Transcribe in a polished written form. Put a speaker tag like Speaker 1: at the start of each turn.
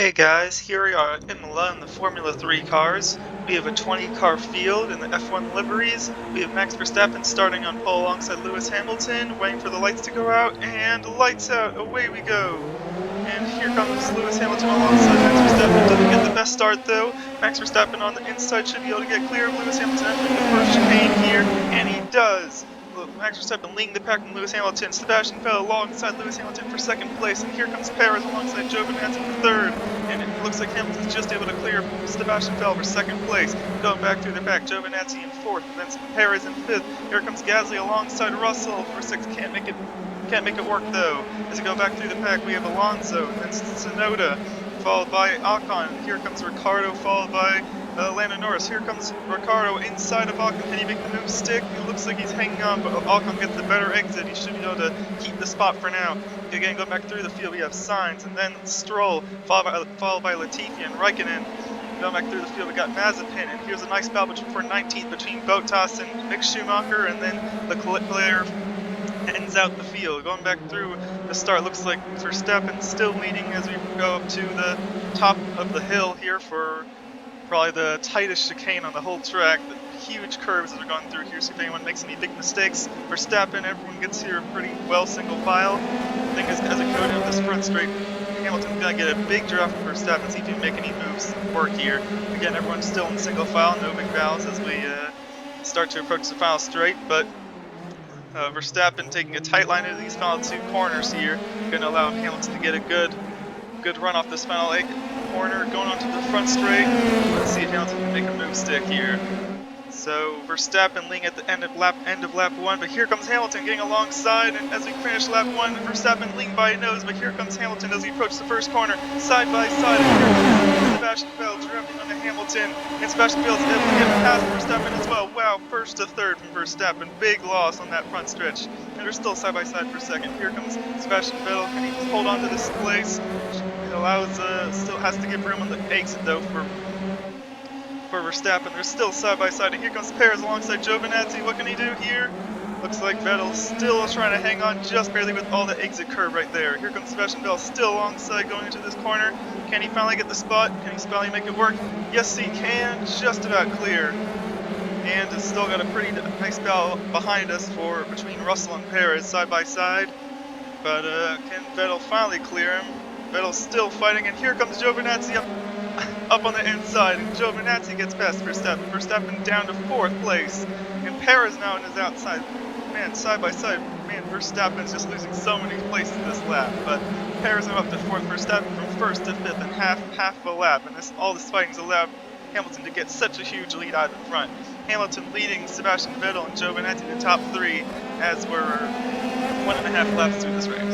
Speaker 1: Hey guys, here we are at Imola in the Formula 3 cars. We have a 20-car field in the F1 liveries. We have Max Verstappen starting on pole alongside Lewis Hamilton, waiting for the lights to go out, and lights out, away we go. And here comes Lewis Hamilton alongside Max Verstappen. Doesn't get the best start though. Max Verstappen on the inside should be able to get clear of Lewis Hamilton entering the first chicane here, and he does. Max Verstappen leading the pack from Lewis Hamilton. Sebastian Vettel alongside Lewis Hamilton for second place, and here comes Perez alongside Giovinazzi for third. And it looks like Hamilton's just able to clear Sebastian Vettel for second place. Going back through the pack, Giovinazzi in fourth, and then Perez in fifth. Here comes Gasly alongside Russell for sixth. Can't make it work though. As we go back through the pack, we have Alonso, and then Tsunoda, followed by Ocon. Here comes Ricardo, followed by Lando Norris. Here comes Ricardo inside of Ocon. Can he make the move stick? It looks like he's hanging on, but Ocon gets the better exit. He should be able to keep the spot for now. Again, going back through the field, we have Sainz, and then Stroll, followed by Latifi and Raikkonen. Going back through the field, we got Mazepin, and here's a nice battle for 19th between Bottas and Mick Schumacher, and then Leclerc ends out the field. Going back through the start, looks like Verstappen still leading as we go up to the top of the hill here for probably the tightest chicane on the whole track. The huge curves as we're going through here, so if anyone makes any big mistakes, Verstappen, everyone gets here pretty well single file. The thing is, as we go down this front straight, Hamilton's going to get a big draft from Verstappen, see if he can make any moves work here. Again, everyone's still in single file, no big battles as we start to approach the final straight, but Verstappen taking a tight line into these final two corners here, going to allow Hamilton to get a good run off this final corner, going onto the front straight. Let's see if Hamilton can make a move stick here. So Verstappen leading at the end of lap 1, but here comes Hamilton getting alongside, and as we finish lap 1, Verstappen leading by a nose, but here comes Hamilton as we approach the first corner, side by side, and here comes Sebastian Vettel drafting onto Hamilton, and Sebastian Vettel's able to get past Verstappen as well. Wow, first to third from Verstappen, big loss on that front stretch, and they're still side by side for second. Here comes Sebastian Vettel, can he hold on to this place? It allows, still has to give room on the exit though for Verstappen. They're still side by side, and here comes Perez alongside Giovinazzi. What can he do here? Looks like Vettel still trying to hang on just barely with all the exit curve right there. Here comes Sebastian Vettel still alongside going into this corner. Can he finally get the spot? Can he finally make it work? Yes, he can. Just about clear. And it's still got a pretty nice battle behind us between Russell and Perez side by side. But can Vettel finally clear him? Vettel's still fighting, and here comes Giovinazzi up on the inside, and Giovinazzi gets past Verstappen. Verstappen down to fourth place, and Perez now in his outside. Man, side by side, man, Verstappen's just losing so many places this lap. But Perez now up to fourth, Verstappen from first to fifth in half a lap, and all this fighting's allowed Hamilton to get such a huge lead out in front. Hamilton leading Sebastian Vettel and Giovinazzi in the top three as we're 1.5 laps through this race.